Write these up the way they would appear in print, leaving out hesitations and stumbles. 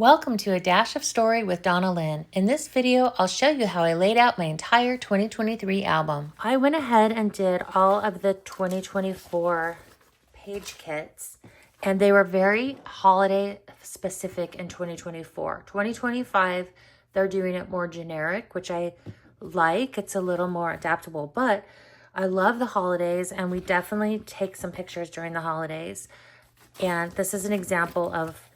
Welcome to A Dash of Story with Donna Lynn. In this video, I'll show you how I laid out my entire 2023 album. I went ahead and did all of the 2024 page kits, and they were very holiday specific in 2024. 2025, they're doing it more generic, which I like. It's a little more adaptable, but I love the holidays, and we definitely take some pictures during the holidays. And this is an example of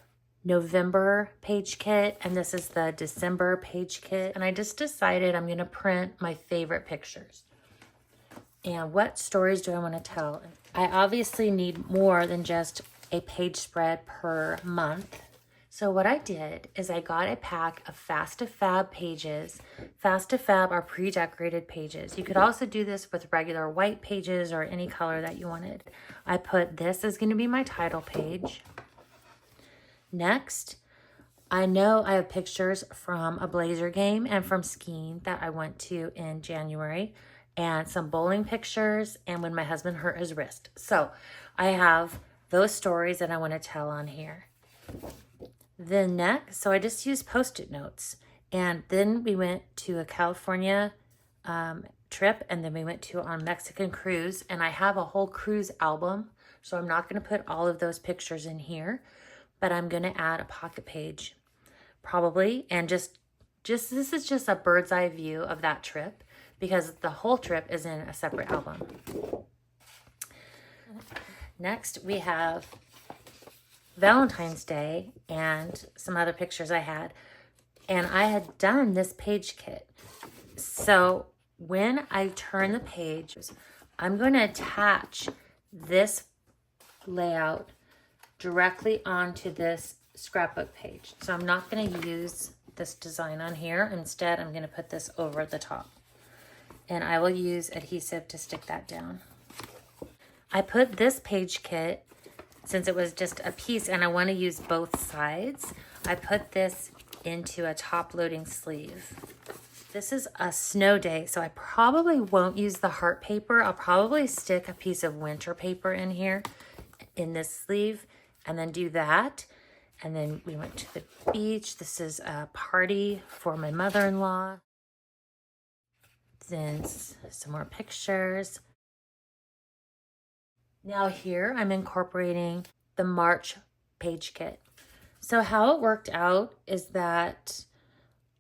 November page kit, and this is the December page kit. And I just decided I'm going to print my favorite pictures. And what stories do I want to tell? I obviously need more than just a page spread per month. So what I did is I got a pack of Fast to Fab pages. Fast to Fab are pre-decorated pages. You could also do this with regular white pages or any color that you wanted. I put this is going to be my title page. Next, I know I have pictures from a Blazer game and from skiing that I went to in January, and some bowling pictures and when my husband hurt his wrist. So I have those stories that I want to tell on here. Then next, so I just used Post-it notes, and then we went to a California trip, and then we went to our Mexican cruise, and I have a whole cruise album, so I'm not going to put all of those pictures in here. But I'm going to add a pocket page probably. And just this is just a bird's eye view of that trip because the whole trip is in a separate album. Next, we have Valentine's Day and some other pictures I had. And I had done this page kit. So when I turn the page, I'm going to attach this layout directly onto this scrapbook page. So I'm not going to use this design on here. Instead, I'm going to put this over the top. And I will use adhesive to stick that down. I put this page kit, since it was just a piece and I want to use both sides, I put this into a top loading sleeve. This is a snow day, so I probably won't use the heart paper. I'll probably stick a piece of winter paper in here in this sleeve. And then do that. And then we went to the beach. This is a party for my mother-in-law. Then some more pictures. Now here I'm incorporating the March page kit. So how it worked out is that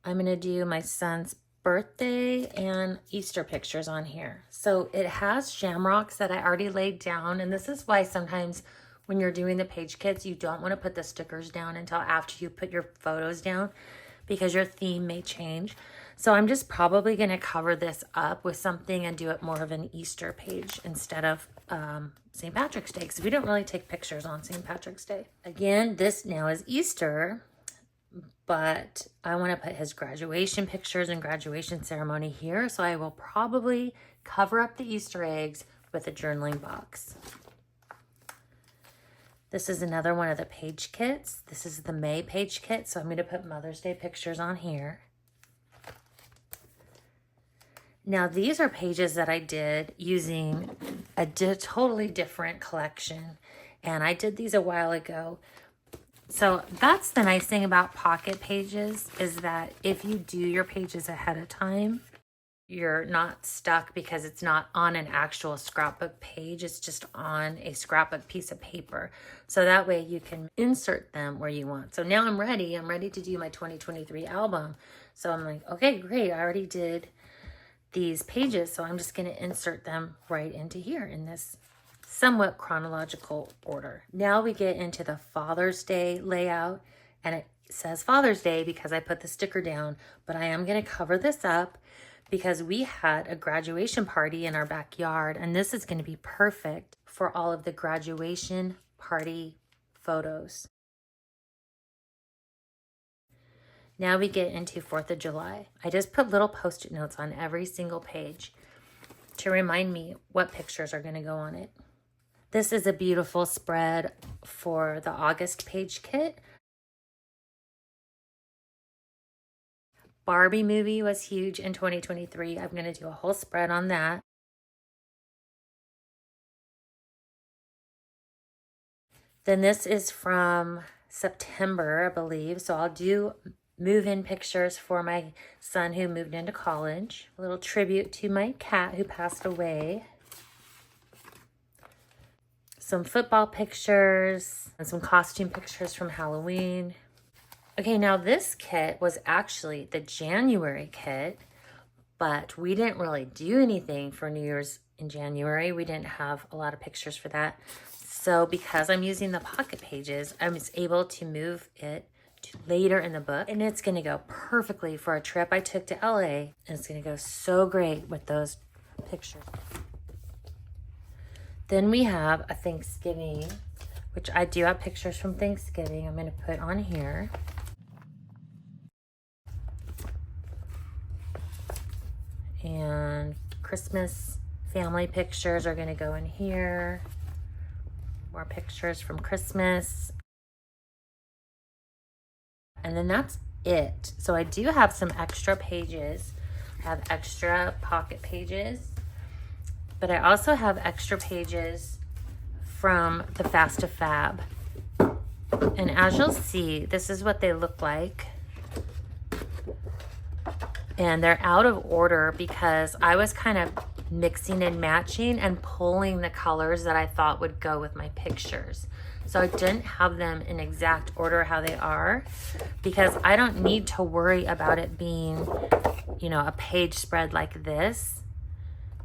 I'm going to do my son's birthday and Easter pictures on here. So it has shamrocks that I already laid down. And this is why sometimes when you're doing the page kits, you don't want to put the stickers down until after you put your photos down because your theme may change. So I'm just probably going to cover this up with something and do it more of an Easter page instead of St. Patrick's Day, because we don't really take pictures on St. Patrick's Day. Again, this now is Easter, but I want to put his graduation pictures and graduation ceremony here. So I will probably cover up the Easter eggs with a journaling box. This is another one of the page kits. This is the May page kit, so I'm going to put Mother's Day pictures on here. Now, these are pages that I did using a totally different collection, and I did these a while ago. So that's the nice thing about pocket pages is that if you do your pages ahead of time, you're not stuck because it's not on an actual scrapbook page. It's just on a scrapbook piece of paper. So that way you can insert them where you want. So now I'm ready. I'm ready to do my 2023 album. So I'm like, okay, great. I already did these pages. So I'm just going to insert them right into here in this somewhat chronological order. Now we get into the Father's Day layout. And it says Father's Day because I put the sticker down. But I am going to cover this up because we had a graduation party in our backyard, and this is going to be perfect for all of the graduation party photos. Now we get into 4th of July. I just put little Post-it notes on every single page to remind me what pictures are going to go on it. This is a beautiful spread for the August page kit. Barbie movie was huge in 2023. I'm going to do a whole spread on that. Then this is from September, I believe. So I'll do move-in pictures for my son who moved into college. A little tribute to my cat who passed away. Some football pictures and some costume pictures from Halloween. Okay, now this kit was actually the January kit, but we didn't really do anything for New Year's in January. We didn't have a lot of pictures for that. So because I'm using the pocket pages, I was able to move it to later in the book, and it's gonna go perfectly for a trip I took to LA, and it's gonna go so great with those pictures. Then we have a Thanksgiving, which I do have pictures from Thanksgiving I'm gonna put on here. And Christmas family pictures are going to go in here. More pictures from Christmas. And then that's it. So I do have some extra pages. I have extra pocket pages. But I also have extra pages from the Fast to Fab. And as you'll see, this is what they look like. And they're out of order because I was kind of mixing and matching and pulling the colors that I thought would go with my pictures. So I didn't have them in exact order how they are because I don't need to worry about it being, you know, a page spread like this.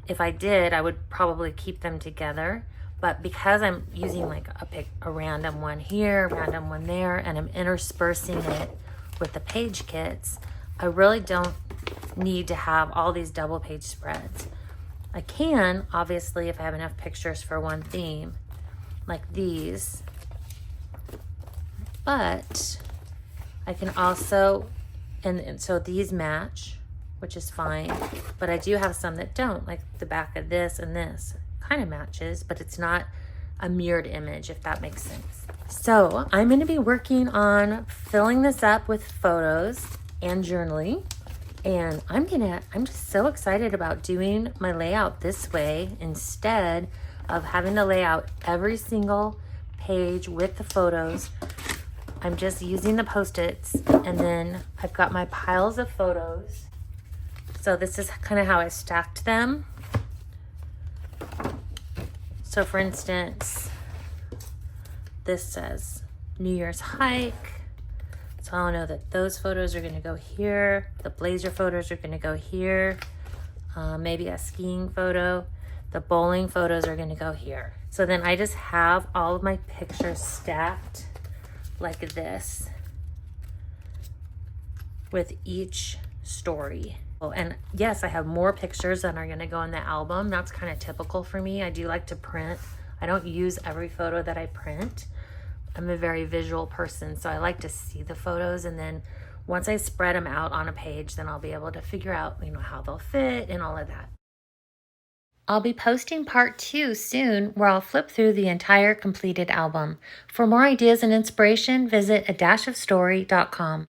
If I did, I would probably keep them together. But because I'm using like a random one here, random one there, and I'm interspersing it with the page kits, I really don't need to have all these double page spreads. I can, obviously, if I have enough pictures for one theme, like these, but I can also, and so these match, which is fine, but I do have some that don't, like the back of this and this kind of matches, but it's not a mirrored image, if that makes sense. So I'm going to be working on filling this up with photos and journaling. And I'm just so excited about doing my layout this way instead of having to lay out every single page with the photos. I'm just using the Post-its, and then I've got my piles of photos. So this is kind of how I stacked them. So for instance, this says New Year's hike. So I'll know that those photos are going to go here. The blazer photos are going to go here. Maybe a skiing photo. The bowling photos are going to go here. So then I just have all of my pictures stacked like this with each story. And yes, I have more pictures that are going to go in the album. That's kind of typical for me. I do like to print. I don't use every photo that I print. I'm a very visual person, so I like to see the photos, and then once I spread them out on a page, then I'll be able to figure out, you know, how they'll fit and all of that. I'll be posting part 2 soon, where I'll flip through the entire completed album. For more ideas and inspiration, visit a-ofstory.com.